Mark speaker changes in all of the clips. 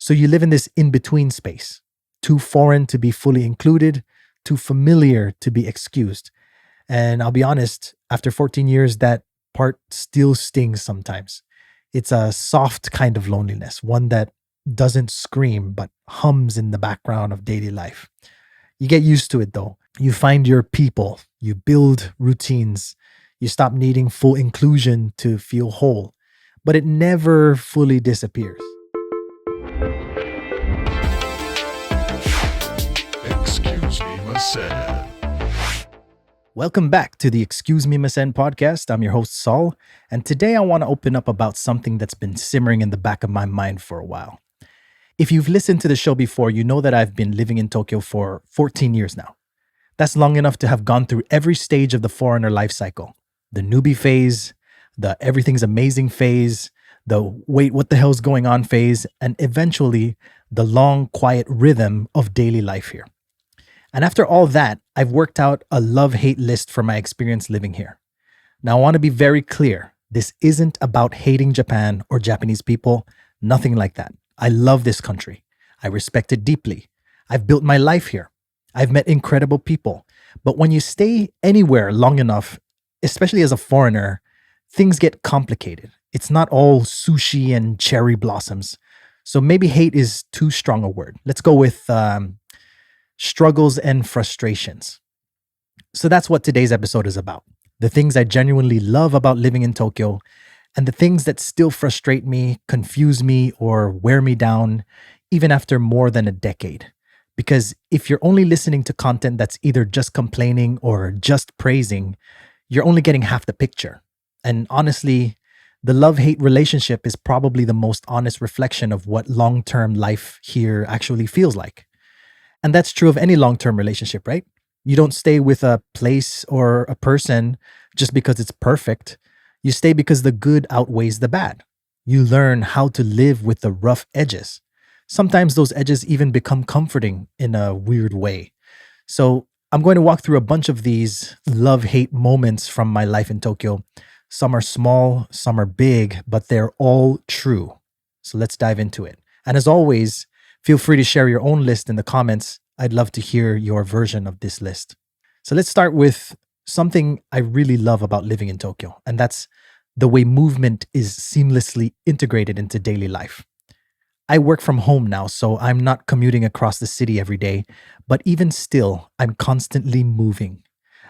Speaker 1: So you live in this in-between space, too foreign to be fully included, too familiar to be excused. And I'll be honest, after 14 years, that part still stings sometimes. It's a soft kind of loneliness, one that doesn't scream but hums in the background of daily life. You get used to it though. You find your people, you build routines, you stop needing full inclusion to feel whole, but it never fully disappears.
Speaker 2: Excuse me, Masen.
Speaker 1: Welcome back to the Excuse Me Masen podcast. I'm your host, Saul, and today I want to open up about something that's been simmering in the back of my mind for a while. If you've listened to the show before, you know that I've been living in Tokyo for 14 years now. That's long enough to have gone through every stage of the foreigner life cycle. The newbie phase, the everything's amazing phase, the wait, what the hell's going on phase, and eventually the long, quiet rhythm of daily life here. And after all that, I've worked out a love-hate list for my experience living here. Now, I want to be very clear. This isn't about hating Japan or Japanese people, nothing like that. I love this country. I respect it deeply. I've built my life here. I've met incredible people. But when you stay anywhere long enough, especially as a foreigner, things get complicated. It's not all sushi and cherry blossoms. So maybe hate is too strong a word. Let's go with struggles and frustrations. So that's what today's episode is about. The things I genuinely love about living in Tokyo and the things that still frustrate me, confuse me, or wear me down, even after more than a decade. Because if you're only listening to content that's either just complaining or just praising, you're only getting half the picture. And honestly, the love-hate relationship is probably the most honest reflection of what long-term life here actually feels like. And that's true of any long-term relationship, right? You don't stay with a place or a person just because it's perfect. You stay because the good outweighs the bad. You learn how to live with the rough edges. Sometimes those edges even become comforting in a weird way. So I'm going to walk through a bunch of these love-hate moments from my life in Tokyo. Some are small, some are big, but they're all true. So let's dive into it. And as always, feel free to share your own list in the comments. I'd love to hear your version of this list. So let's start with something I really love about living in Tokyo, and that's the way movement is seamlessly integrated into daily life. I work from home now, so I'm not commuting across the city every day, but even still, I'm constantly moving.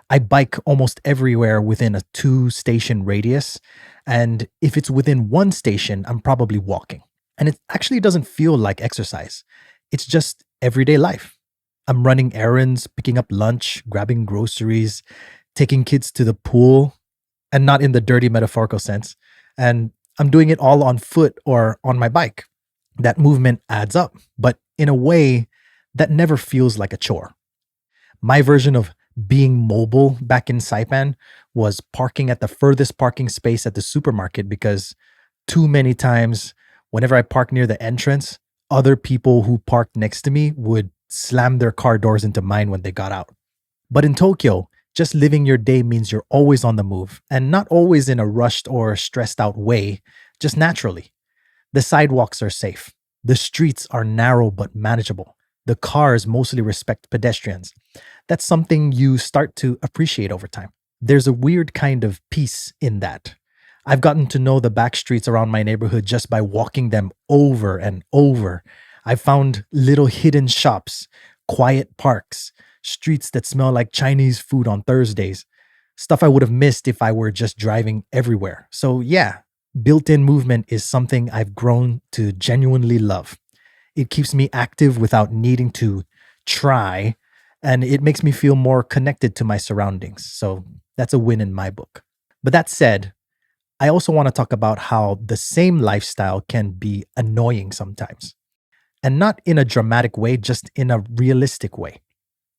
Speaker 1: I bike almost everywhere within a 2-station radius, and if it's within 1 station, I'm probably walking. And it actually doesn't feel like exercise. It's just everyday life. I'm running errands, picking up lunch, grabbing groceries, taking kids to the pool, and not in the dirty metaphorical sense. And I'm doing it all on foot or on my bike. That movement adds up, but in a way that never feels like a chore. My version of being mobile back in Saipan was parking at the furthest parking space at the supermarket because too many times, whenever I parked near the entrance, other people who parked next to me would slam their car doors into mine when they got out. But in Tokyo, just living your day means you're always on the move, and not always in a rushed or stressed out way, just naturally. The sidewalks are safe. The streets are narrow but manageable. The cars mostly respect pedestrians. That's something you start to appreciate over time. There's a weird kind of peace in that. I've gotten to know the back streets around my neighborhood just by walking them over and over. I've found little hidden shops, quiet parks, streets that smell like Chinese food on Thursdays, stuff I would have missed if I were just driving everywhere. So yeah, built-in movement is something I've grown to genuinely love. It keeps me active without needing to try, and it makes me feel more connected to my surroundings. So that's a win in my book. But that said, I also want to talk about how the same lifestyle can be annoying sometimes. And not in a dramatic way, just in a realistic way.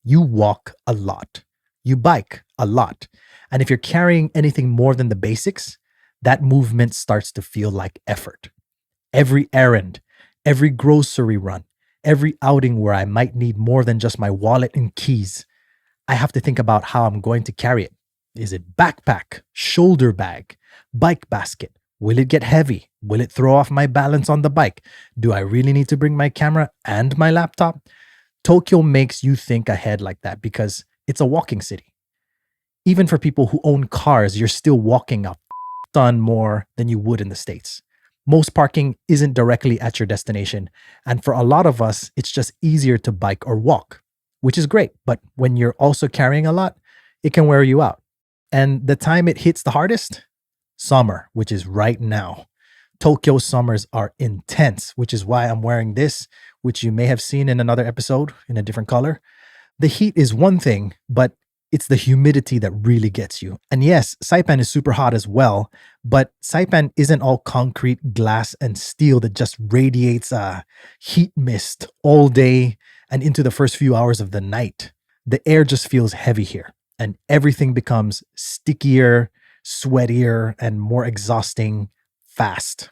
Speaker 1: You walk a lot. You bike a lot. And if you're carrying anything more than the basics, that movement starts to feel like effort. Every errand, every grocery run, every outing where I might need more than just my wallet and keys, I have to think about how I'm going to carry it. Is it backpack, shoulder bag, bike basket, Will it get heavy? Will it throw off my balance on the bike? Do I really need to bring my camera and my laptop? Tokyo makes you think ahead like that because it's a walking city. Even for people who own cars, you're still walking a ton more than you would in the States. Most parking isn't directly at your destination. And for a lot of us, it's just easier to bike or walk, which is great. But when you're also carrying a lot, it can wear you out. And the time it hits the hardest? Summer, which is right now. Tokyo summers are intense, which is why I'm wearing this, which you may have seen in another episode in a different color. The heat is one thing, but it's the humidity that really gets you. And yes, Saipan is super hot as well, but Saipan isn't all concrete, glass, and steel that just radiates heat mist all day and into the first few hours of the night. The air just feels heavy here, and everything becomes stickier, sweatier, and more exhausting fast.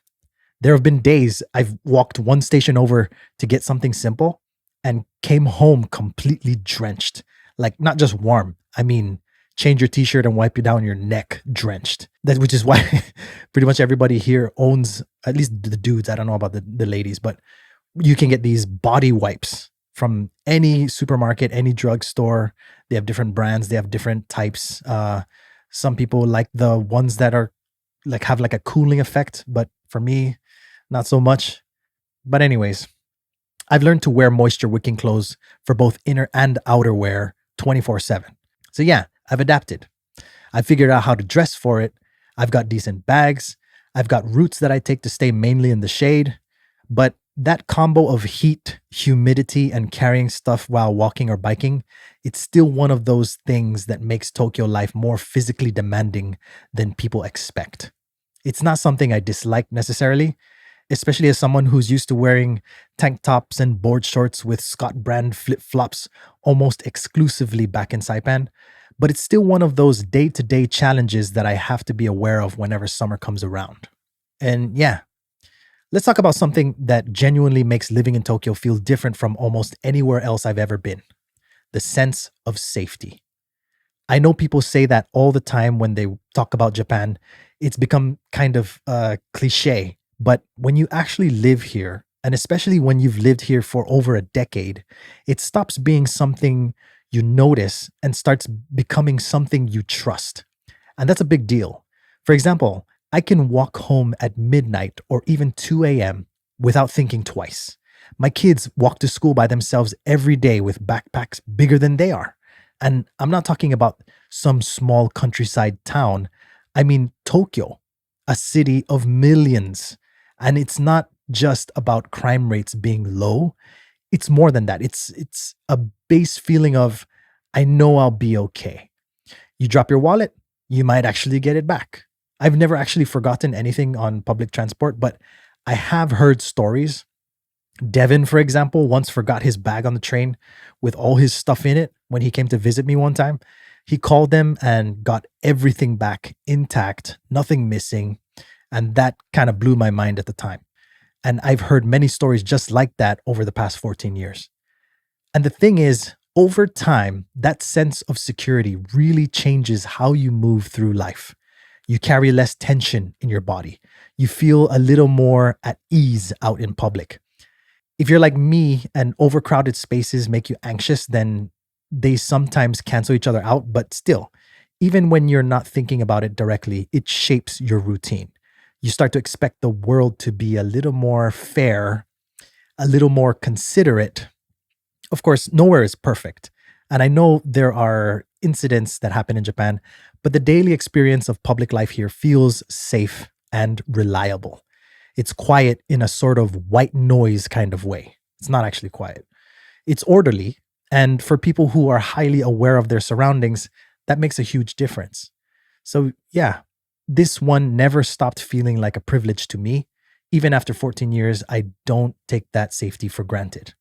Speaker 1: There have been days I've walked one station over to get something simple and came home completely drenched. Like, not just warm, I mean, change your t-shirt and wipe you down your neck drenched. Which is why pretty much everybody here owns, at least the dudes, I don't know about the ladies, but you can get these body wipes from any supermarket, any drugstore. They have different brands, they have different types. Some people like the ones that are like have like a cooling effect, but for me, not so much. But anyways, I've learned to wear moisture wicking clothes for both inner and outer wear 24/7. So yeah, I've adapted. I figured out how to dress for it. I've got decent bags. I've got routes that I take to stay mainly in the shade. But that combo of heat, humidity, and carrying stuff while walking or biking, it's still one of those things that makes Tokyo life more physically demanding than people expect. It's not something I dislike necessarily, especially as someone who's used to wearing tank tops and board shorts with Scott brand flip flops almost exclusively back in Saipan. But it's still one of those day to day challenges that I have to be aware of whenever summer comes around. And yeah, let's talk about something that genuinely makes living in Tokyo feel different from almost anywhere else I've ever been: the sense of safety. I know people say that all the time when they talk about Japan. It's become kind of cliche. But when you actually live here, and especially when you've lived here for over a decade, it stops being something you notice and starts becoming something you trust. And that's a big deal. For example, I can walk home at midnight or even 2 a.m. without thinking twice. My kids walk to school by themselves every day with backpacks bigger than they are. And I'm not talking about some small countryside town. I mean, Tokyo, a city of millions. And it's not just about crime rates being low. It's more than that. It's a base feeling of, I know I'll be okay. You drop your wallet, you might actually get it back. I've never actually forgotten anything on public transport, but I have heard stories. Devin, for example, once forgot his bag on the train with all his stuff in it when he came to visit me one time. He called them and got everything back intact, nothing missing. And that kind of blew my mind at the time. And I've heard many stories just like that over the past 14 years. And the thing is, over time, that sense of security really changes how you move through life. You carry less tension in your body. You feel a little more at ease out in public. If you're like me and overcrowded spaces make you anxious, then they sometimes cancel each other out. But still, even when you're not thinking about it directly, it shapes your routine. You start to expect the world to be a little more fair, a little more considerate. Of course, nowhere is perfect. And I know there are incidents that happen in Japan, but the daily experience of public life here feels safe and reliable. It's quiet in a sort of white noise kind of way. It's not actually quiet. It's orderly. And for people who are highly aware of their surroundings, that makes a huge difference. So yeah, this one never stopped feeling like a privilege to me. Even after 14 years, I don't take that safety for granted.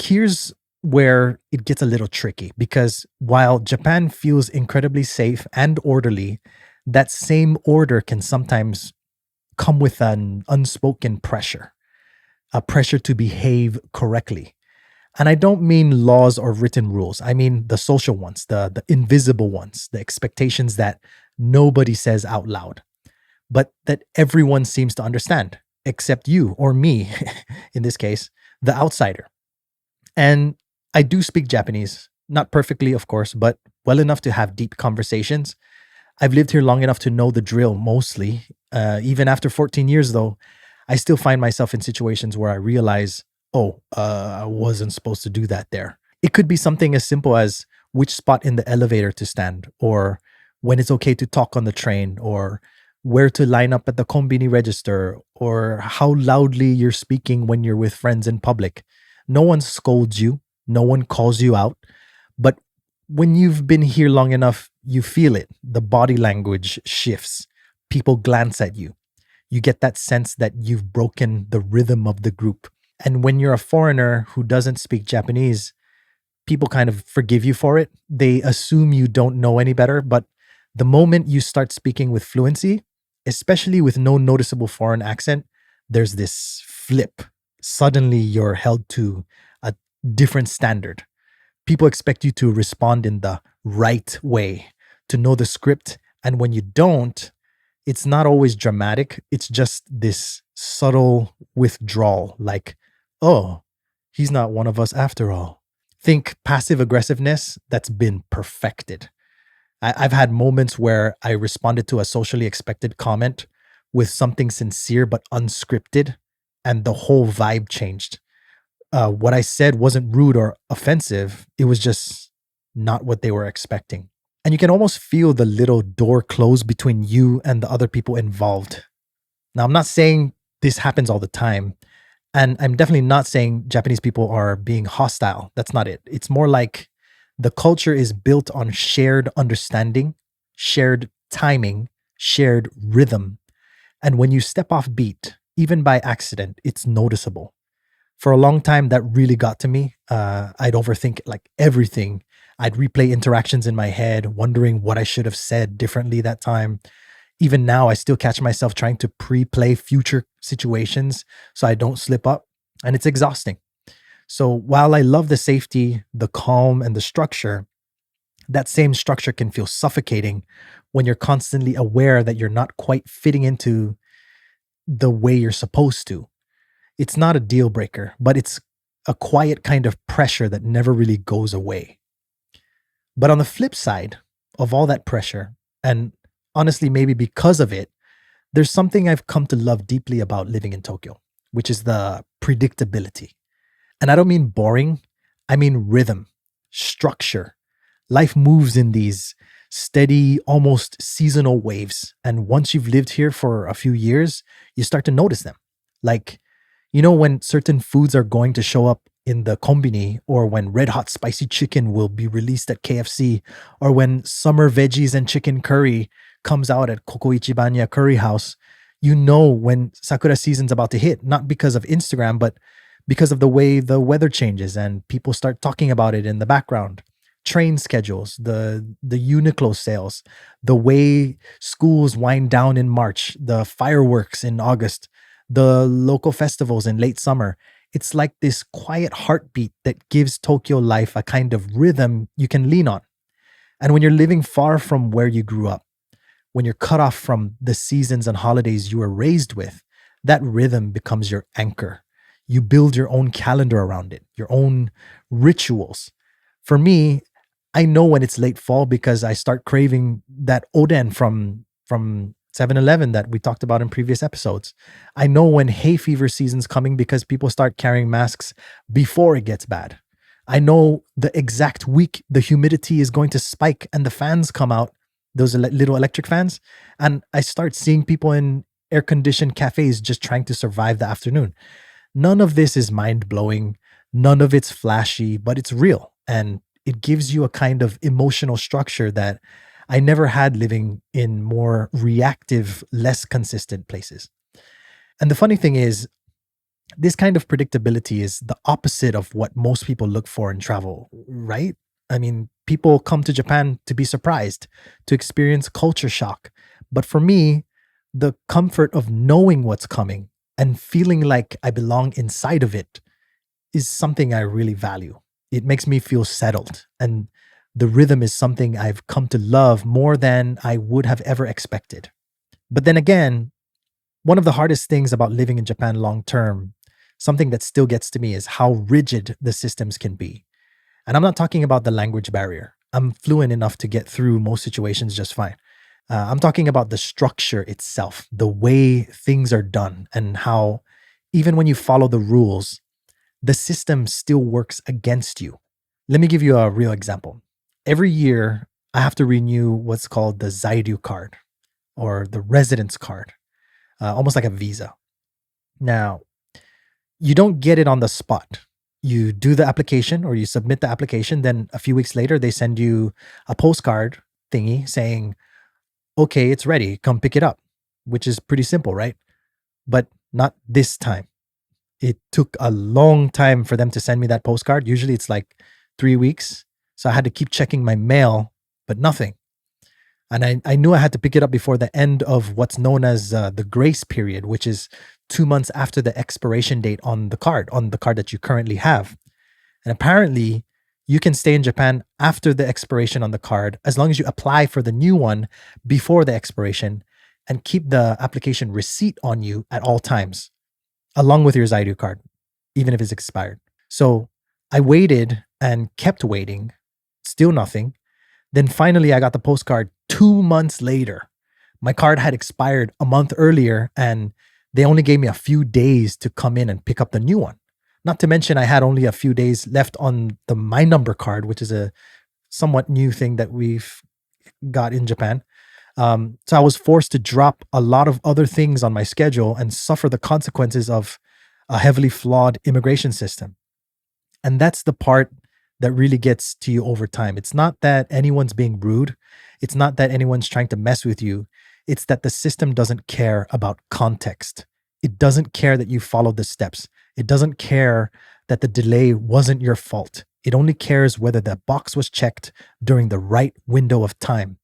Speaker 1: Here's where it gets a little tricky because while Japan feels incredibly safe and orderly, that same order can sometimes come with an unspoken pressure, a pressure to behave correctly. And I don't mean laws or written rules. I mean the social ones, the invisible ones, the expectations that nobody says out loud. but that everyone seems to understand, except you or me, in this case, the outsider. And I do speak Japanese, not perfectly, of course, but well enough to have deep conversations. I've lived here long enough to know the drill mostly. Even after 14 years, though, I still find myself in situations where I realize, oh, I wasn't supposed to do that there. It could be something as simple as which spot in the elevator to stand, or when it's okay to talk on the train, or where to line up at the kombini register, or how loudly you're speaking when you're with friends in public. No one scolds you, no one calls you out. But when you've been here long enough, you feel it. The body language shifts. People glance at you. You get that sense that you've broken the rhythm of the group. And when you're a foreigner who doesn't speak Japanese, people kind of forgive you for it. They assume you don't know any better. But the moment you start speaking with fluency, especially with no noticeable foreign accent, there's this flip. Suddenly you're held to a different standard. People expect you to respond in the right way, to know the script. And when you don't, it's not always dramatic. It's just this subtle withdrawal, like, oh, he's not one of us after all. Think passive aggressiveness that's been perfected. I've had moments where I responded to a socially expected comment with something sincere but unscripted, and the whole vibe changed. What I said wasn't rude or offensive, it was just not what they were expecting. And you can almost feel the little door close between you and the other people involved. Now, I'm not saying this happens all the time. And I'm definitely not saying Japanese people are being hostile. That's not it. It's more like the culture is built on shared understanding, shared timing, shared rhythm. And when you step off beat, even by accident, it's noticeable. For a long time, that really got to me. I'd overthink like everything. I'd replay interactions in my head, wondering what I should have said differently that time. Even now, I still catch myself trying to pre-play future situations so I don't slip up, and it's exhausting. So while I love the safety, the calm, and the structure, that same structure can feel suffocating when you're constantly aware that you're not quite fitting into the way you're supposed to. It's not a deal breaker, but it's a quiet kind of pressure that never really goes away. But on the flip side of all that pressure, and honestly, maybe because of it, there's something I've come to love deeply about living in Tokyo, which is the predictability. And I don't mean boring, I mean rhythm, structure. Life moves in these steady, almost seasonal waves. And once you've lived here for a few years, you start to notice them. Like, when certain foods are going to show up in the kombini, or when red hot spicy chicken will be released at KFC, or when summer veggies and chicken curry comes out at Koko Ichibanya Curry House, you know when Sakura season's about to hit, not because of Instagram, but because of the way the weather changes and people start talking about it in the background. Train schedules, the Uniqlo sales, the way schools wind down in March, the fireworks in August, the local festivals in late summer. It's like this quiet heartbeat that gives Tokyo life a kind of rhythm you can lean on. And when you're living far from where you grew up, when you're cut off from the seasons and holidays you were raised with, that rhythm becomes your anchor. You build your own calendar around it, your own rituals. For me, I know when it's late fall because I start craving that oden from 7-Eleven that we talked about in previous episodes. I know when hay fever season's coming because people start carrying masks before it gets bad. I know the exact week the humidity is going to spike and the fans come out, those little electric fans, and I start seeing people in air-conditioned cafes just trying to survive the afternoon. None of this is mind-blowing, none of it's flashy, but it's real, and it gives you a kind of emotional structure that I never had living in more reactive, less consistent places. And the funny thing is, this kind of predictability is the opposite of what most people look for in travel, right? I mean, people come to Japan to be surprised, to experience culture shock. But for me, the comfort of knowing what's coming and feeling like I belong inside of it is something I really value. It makes me feel settled. And the rhythm is something I've come to love more than I would have ever expected. But then again, one of the hardest things about living in Japan long term, something that still gets to me, is how rigid the systems can be. And I'm not talking about the language barrier. I'm fluent enough to get through most situations just fine. I'm talking about the structure itself, the way things are done, and how even when you follow the rules, the system still works against you. Let me give you a real example. Every year, I have to renew what's called the Zairyu card or the residence card, almost like a visa. Now, you don't get it on the spot. You do the application or you submit the application, then a few weeks later, they send you a postcard thingy saying, okay, it's ready, come pick it up, which is pretty simple, right? But not this time. It took a long time for them to send me that postcard. Usually it's like 3 weeks. So I had to keep checking my mail, but nothing. And I knew I had to pick it up before the end of what's known as the grace period, which is 2 months after the expiration date on the card that you currently have. And apparently, you can stay in Japan after the expiration on the card as long as you apply for the new one before the expiration and keep the application receipt on you at all times, along with your Zaidu card, even if it's expired. So I waited and kept waiting, still nothing. Then finally, I got the postcard 2 months later. My card had expired a month earlier, and they only gave me a few days to come in and pick up the new one. Not to mention, I had only a few days left on the My Number card, which is a somewhat new thing that we've got in Japan. So I was forced to drop a lot of other things on my schedule and suffer the consequences of a heavily flawed immigration system. And that's the part that really gets to you over time. It's not that anyone's being rude. It's not that anyone's trying to mess with you. It's that the system doesn't care about context. It doesn't care that you followed the steps. It doesn't care that the delay wasn't your fault. It only cares whether the box was checked during the right window of time.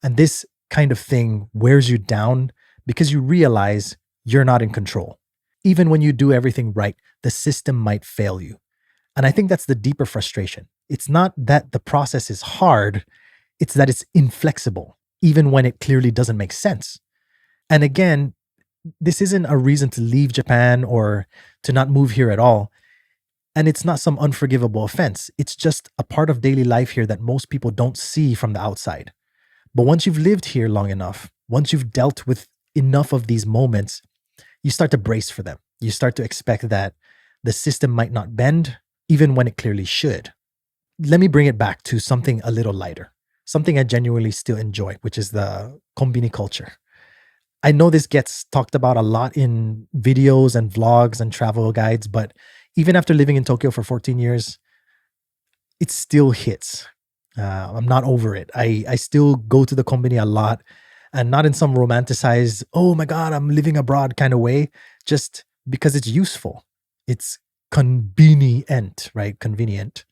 Speaker 1: And this kind of thing wears you down because you realize you're not in control. Even when you do everything right, the system might fail you. And I think that's the deeper frustration. It's not that the process is hard, it's that it's inflexible, even when it clearly doesn't make sense. And again, this isn't a reason to leave Japan or to not move here at all. And it's not some unforgivable offense. It's just a part of daily life here that most people don't see from the outside. But once you've lived here long enough, once you've dealt with enough of these moments, you start to brace for them. You start to expect that the system might not bend, even when it clearly should. Let me bring it back to something a little lighter, something I genuinely still enjoy, which is the kombini culture. I know this gets talked about a lot in videos and vlogs and travel guides, but even after living in Tokyo for 14 years, it still hits. I'm not over it. I still go to the kombini a lot, and not in some romanticized, oh my God, I'm living abroad kind of way, just because it's useful. It's convenient, right? Convenient.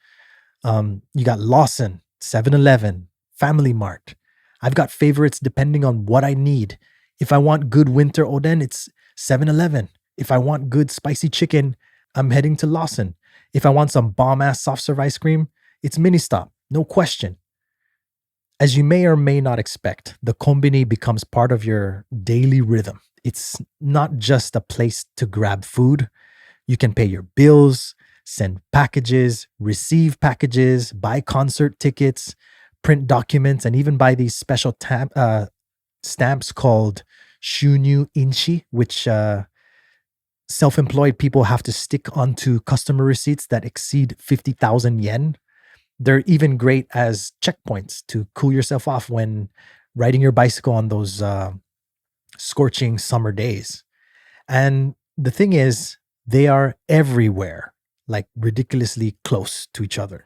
Speaker 1: You got Lawson, 7-Eleven, Family Mart. I've got favorites depending on what I need. If I want good winter oden, it's 7-Eleven. If I want good spicy chicken, I'm heading to Lawson. If I want some bomb-ass soft serve ice cream, it's Mini Stop, no question. As you may or may not expect, the kombini becomes part of your daily rhythm. It's not just a place to grab food. You can pay your bills, send packages, receive packages, buy concert tickets, print documents, and even buy these special stamps called shunyu inshi, which self-employed people have to stick onto customer receipts that exceed 50,000 yen. They're even great as checkpoints to cool yourself off when riding your bicycle on those scorching summer days. And the thing is, they are everywhere, like ridiculously close to each other.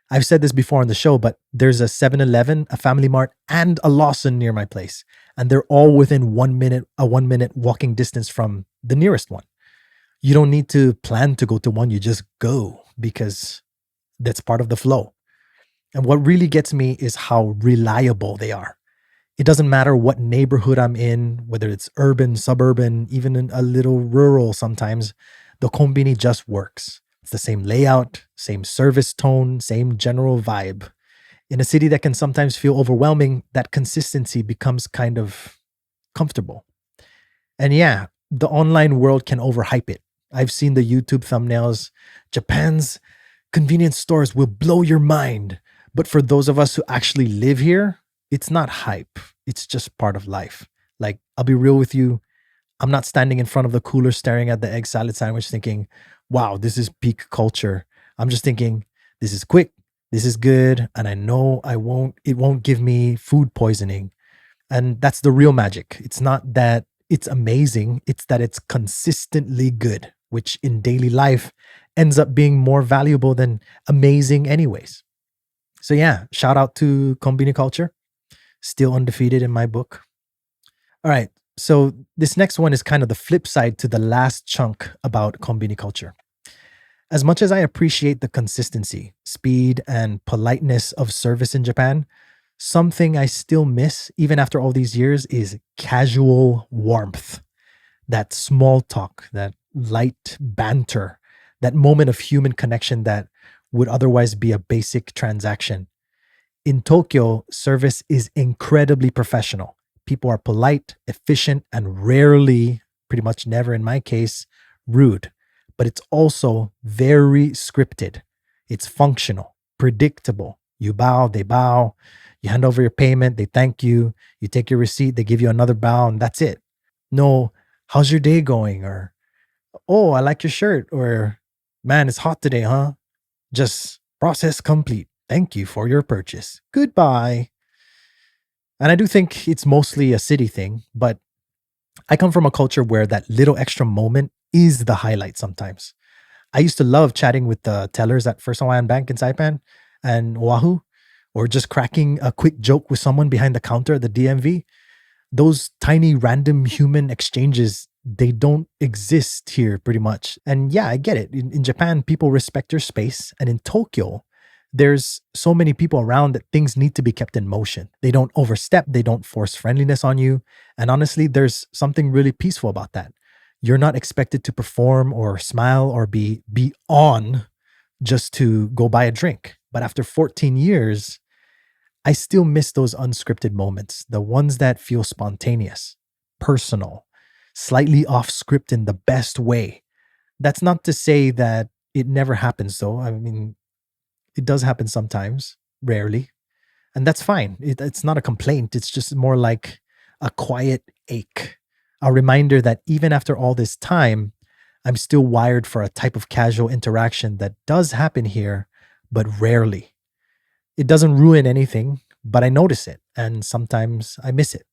Speaker 1: I've said this before on the show, but there's a 7-Eleven, a Family Mart, and a Lawson near my place. And they're all within 1 minute, a 1 minute walking distance from the nearest one. You don't need to plan to go to one, you just go because that's part of the flow. And what really gets me is how reliable they are. It doesn't matter what neighborhood I'm in, whether it's urban, suburban, even in a little rural sometimes, the kombini just works. It's the same layout, same service tone, same general vibe. In a city that can sometimes feel overwhelming, that consistency becomes kind of comfortable. And yeah, the online world can overhype it. I've seen the YouTube thumbnails. Japan's convenience stores will blow your mind. But for those of us who actually live here, it's not hype. It's just part of life. Like, I'll be real with you. I'm not standing in front of the cooler staring at the egg salad sandwich thinking, wow, this is peak culture. I'm just thinking, this is quick, this is good, and I know it won't give me food poisoning. And that's the real magic. It's not that it's amazing, it's that it's consistently good, which in daily life ends up being more valuable than amazing, anyways. So, yeah, shout out to Combini Culture, still undefeated in my book. All right. So, this next one is kind of the flip side to the last chunk about Combini Culture. As much as I appreciate the consistency, speed, and politeness of service in Japan, something I still miss, even after all these years, is casual warmth. That small talk, that light banter, that moment of human connection that would otherwise be a basic transaction. In Tokyo, service is incredibly professional. People are polite, efficient, and rarely, pretty much never in my case, rude. But it's also very scripted. It's functional, predictable. You bow, they bow. You hand over your payment, they thank you. You take your receipt, they give you another bow, and that's it. No, how's your day going? Or, oh, I like your shirt. Or, man, it's hot today, huh? Just process complete. Thank you for your purchase. Goodbye. And I do think it's mostly a city thing, but I come from a culture where that little extra moment is the highlight sometimes. I used to love chatting with the tellers at First Hawaiian Bank in Saipan and Oahu, or just cracking a quick joke with someone behind the counter at the DMV. Those tiny random human exchanges, they don't exist here pretty much. And yeah, I get it. In Japan, people respect your space. And in Tokyo, there's so many people around that things need to be kept in motion. They don't overstep, they don't force friendliness on you. And honestly, there's something really peaceful about that. You're not expected to perform or smile or be on just to go buy a drink. But after 14 years, I still miss those unscripted moments, the ones that feel spontaneous, personal, slightly off script in the best way. That's not to say that it never happens, though. I mean, it does happen sometimes, rarely. And that's fine. It's not a complaint. It's just more like a quiet ache, a reminder that even after all this time, I'm still wired for a type of casual interaction that does happen here, but rarely. It doesn't ruin anything, but I notice it and sometimes I miss it.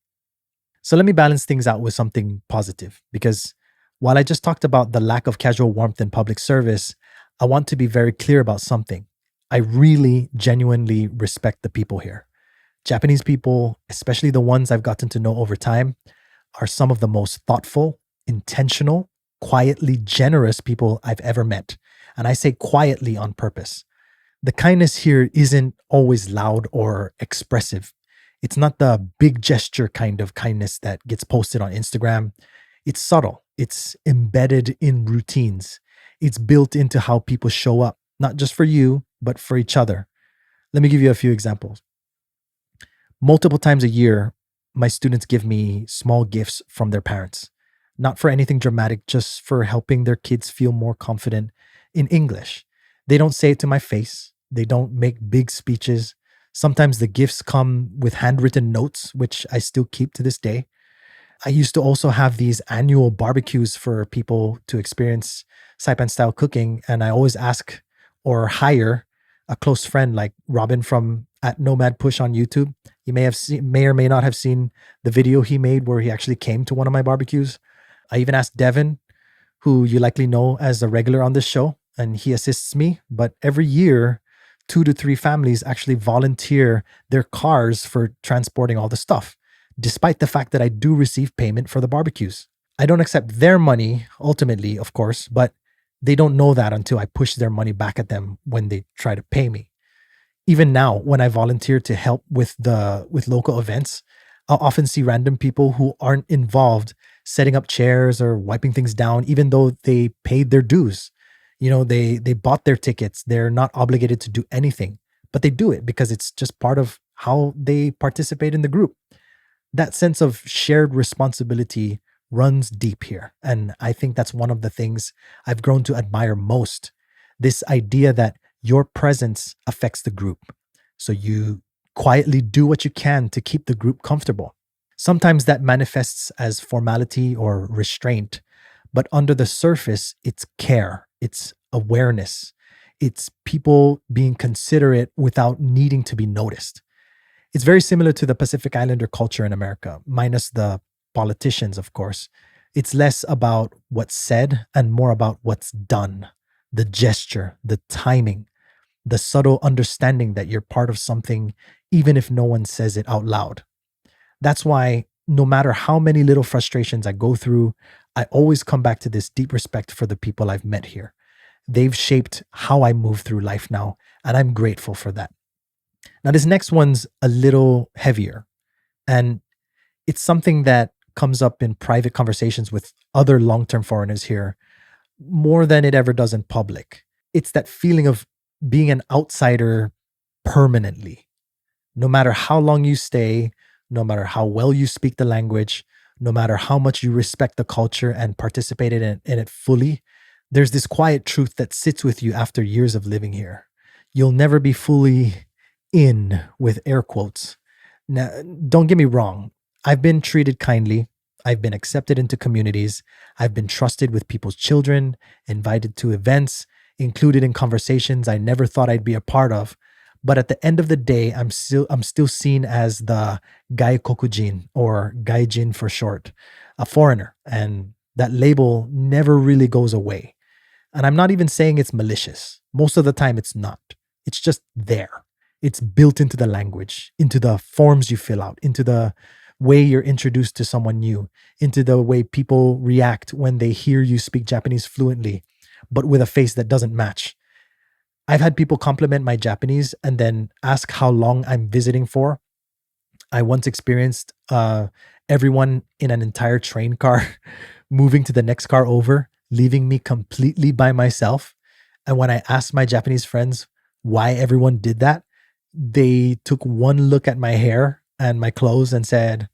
Speaker 1: So let me balance things out with something positive because while I just talked about the lack of casual warmth in public service, I want to be very clear about something. I really genuinely respect the people here. Japanese people, especially the ones I've gotten to know over time, are some of the most thoughtful, intentional, quietly generous people I've ever met. And I say quietly on purpose. The kindness here isn't always loud or expressive. It's not the big gesture kind of kindness that gets posted on Instagram. It's subtle, it's embedded in routines, it's built into how people show up, not just for you, but for each other. Let me give you a few examples. Multiple times a year, my students give me small gifts from their parents, not for anything dramatic, just for helping their kids feel more confident in English. They don't say it to my face, they don't make big speeches. Sometimes the gifts come with handwritten notes, which I still keep to this day. I used to also have these annual barbecues for people to experience Saipan style cooking. And I always ask or hire a close friend like Robin from at Nomad Push on YouTube. You may or may not have seen the video he made where he actually came to one of my barbecues. I even asked Devin, who you likely know as a regular on this show, and he assists me. But every year, 2 to 3 families actually volunteer their cars for transporting all the stuff, despite the fact that I do receive payment for the barbecues. I don't accept their money ultimately, of course, but they don't know that until I push their money back at them when they try to pay me. Even now, when I volunteer to help with local events, I'll often see random people who aren't involved setting up chairs or wiping things down, even though they paid their dues. They bought their tickets. They're not obligated to do anything, but they do it because it's just part of how they participate in the group. That sense of shared responsibility runs deep here. And I think that's one of the things I've grown to admire most, this idea that your presence affects the group. So you quietly do what you can to keep the group comfortable. Sometimes that manifests as formality or restraint, but under the surface, it's care, it's awareness, it's people being considerate without needing to be noticed. It's very similar to the Pacific Islander culture in America, minus the politicians, of course. It's less about what's said and more about what's done, the gesture, the timing, the subtle understanding that you're part of something, even if no one says it out loud. That's why no matter how many little frustrations I go through, I always come back to this deep respect for the people I've met here. They've shaped how I move through life now, and I'm grateful for that. Now, this next one's a little heavier, and it's something that comes up in private conversations with other long term foreigners here more than it ever does in public. It's that feeling of being an outsider permanently. No matter how long you stay, no matter how well you speak the language, no matter how much you respect the culture and participate in it fully, there's this quiet truth that sits with you after years of living here. You'll never be fully in with air quotes. Now, don't get me wrong. I've been treated kindly. I've been accepted into communities. I've been trusted with people's children, invited to events, included in conversations I never thought I'd be a part of. But at the end of the day, I'm still seen as the Gaikokujin or Gaijin for short, a foreigner, and that label never really goes away. And I'm not even saying it's malicious. Most of the time, it's not. It's just there. It's built into the language, into the forms you fill out, into the way you're introduced to someone new, into the way people react when they hear you speak Japanese fluently, but with a face that doesn't match. I've had people compliment my Japanese and then ask how long I'm visiting for. I once experienced everyone in an entire train car moving to the next car over, leaving me completely by myself. And when I asked my Japanese friends why everyone did that, they took one look at my hair and my clothes and said,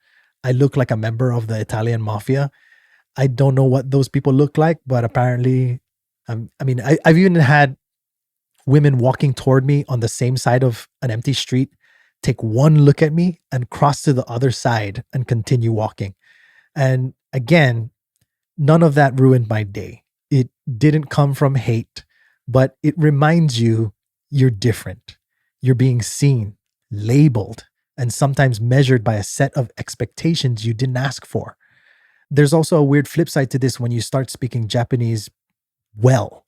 Speaker 1: I look like a member of the Italian mafia. I don't know what those people look like, but apparently, I've even had women walking toward me on the same side of an empty street take one look at me and cross to the other side and continue walking. And again, none of that ruined my day. It didn't come from hate, but it reminds you you're different. You're being seen, labeled, and sometimes measured by a set of expectations you didn't ask for. There's also a weird flip side to this when you start speaking Japanese well.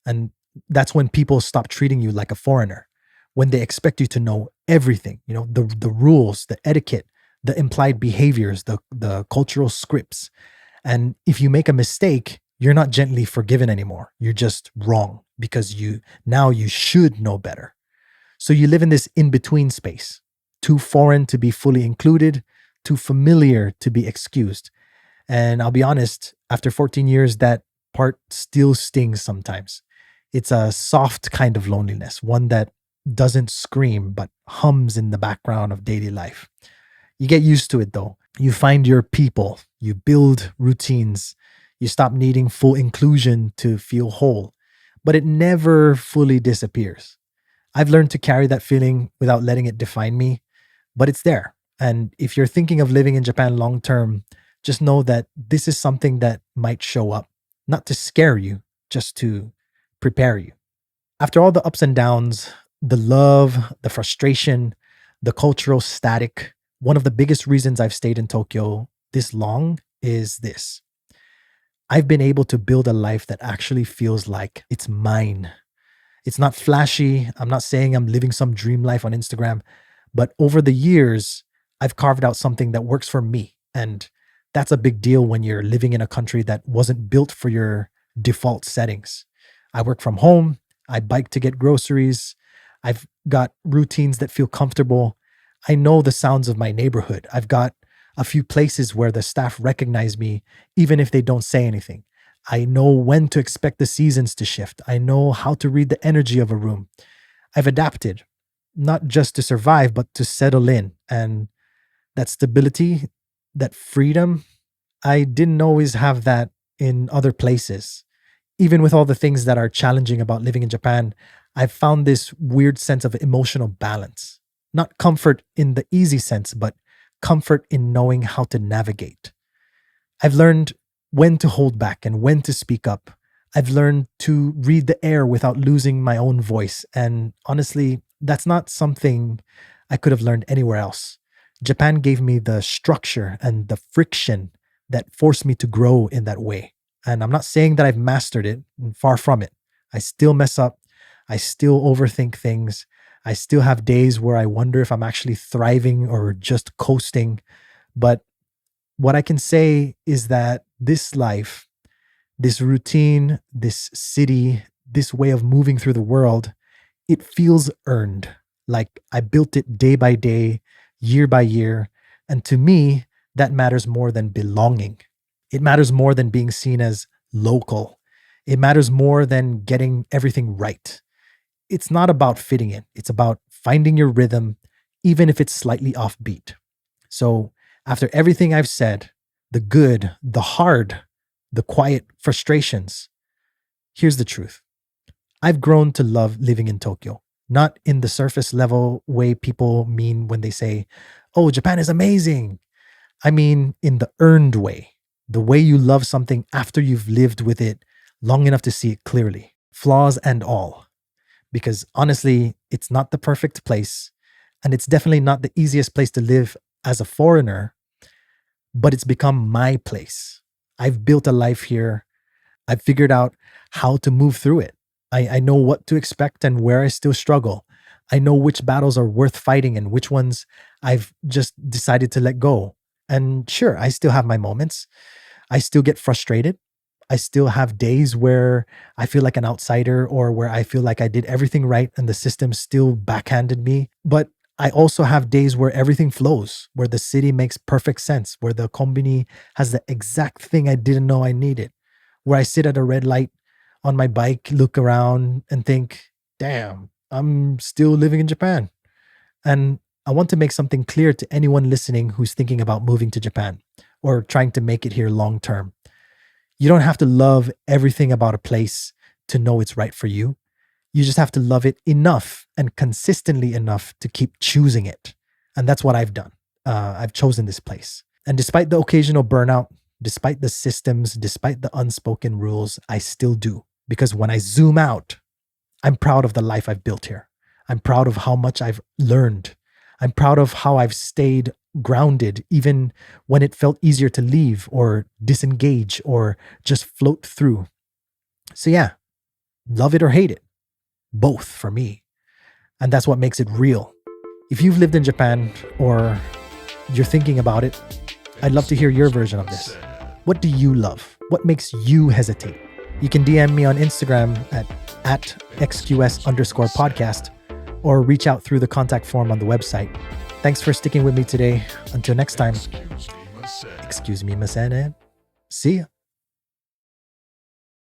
Speaker 1: And that's when people stop treating you like a foreigner, when they expect you to know everything, the rules, the etiquette, the implied behaviors, the cultural scripts. And if you make a mistake, you're not gently forgiven anymore. You're just wrong because you should know better. So you live in this in between space, too foreign to be fully included, too familiar to be excused. And I'll be honest, after 14 years, that part still stings sometimes. It's a soft kind of loneliness, one that doesn't scream but hums in the background of daily life. You get used to it though. You find your people, you build routines, you stop needing full inclusion to feel whole, but it never fully disappears. I've learned to carry that feeling without letting it define me, but it's there. And if you're thinking of living in Japan long term, just know that this is something that might show up, not to scare you, just to prepare you. After all the ups and downs, the love, the frustration, the cultural static, one of the biggest reasons I've stayed in Tokyo this long is this. I've been able to build a life that actually feels like it's mine. It's not flashy. I'm not saying I'm living some dream life on Instagram, but over the years, I've carved out something that works for me. And that's a big deal when you're living in a country that wasn't built for your default settings. I work from home. I bike to get groceries. I've got routines that feel comfortable. I know the sounds of my neighborhood. I've got a few places where the staff recognize me, even if they don't say anything. I know when to expect the seasons to shift. I know how to read the energy of a room. I've adapted, not just to survive, but to settle in. And that stability, that freedom. I didn't always have that in other places. Even with all the things that are challenging about living in Japan, I've found this weird sense of emotional balance. Not comfort in the easy sense, but comfort in knowing how to navigate. I've learned when to hold back and when to speak up. I've learned to read the air without losing my own voice. And honestly, that's not something I could have learned anywhere else. Japan gave me the structure and the friction that forced me to grow in that way. And I'm not saying that I've mastered it, far from it. I still mess up. I still overthink things. I still have days where I wonder if I'm actually thriving or just coasting. But what I can say is that this life, this routine, this city, this way of moving through the world, it feels earned. Like I built it day by day, year by year. And to me, that matters more than belonging. It matters more than being seen as local. It matters more than getting everything right. It's not about fitting in, it's about finding your rhythm, even if it's slightly offbeat. So, after everything I've said, the good, the hard, the quiet frustrations, here's the truth. I've grown to love living in Tokyo, not in the surface level way people mean when they say, oh, Japan is amazing. I mean, in the earned way, the way you love something after you've lived with it long enough to see it clearly, flaws and all. Because honestly, it's not the perfect place, and it's definitely not the easiest place to live as a foreigner, but it's become my place. I've built a life here. I've figured out how to move through it. I know what to expect and where I still struggle. I know which battles are worth fighting and which ones I've just decided to let go. And sure, I still have my moments. I still get frustrated. I still have days where I feel like an outsider or where I feel like I did everything right and the system still backhanded me. But I also have days where everything flows, where the city makes perfect sense, where the kombini has the exact thing I didn't know I needed, where I sit at a red light on my bike, look around and think, damn, I'm still living in Japan. And I want to make something clear to anyone listening who's thinking about moving to Japan or trying to make it here long term. You don't have to love everything about a place to know it's right for you. You just have to love it enough and consistently enough to keep choosing it. And that's what I've done. I've chosen this place. And despite the occasional burnout, despite the systems, despite the unspoken rules, I still do. Because when I zoom out, I'm proud of the life I've built here. I'm proud of how much I've learned. I'm proud of how I've stayed grounded, even when it felt easier to leave or disengage or just float through. So, yeah, love it or hate it, both for me. And that's what makes it real. If you've lived in Japan or you're thinking about it, I'd love to hear your version of this. What do you love? What makes you hesitate? You can DM me on Instagram at XQS_podcast or reach out through the contact form on the website. Thanks for sticking with me today. Until next time, excuse me, Masana. See ya.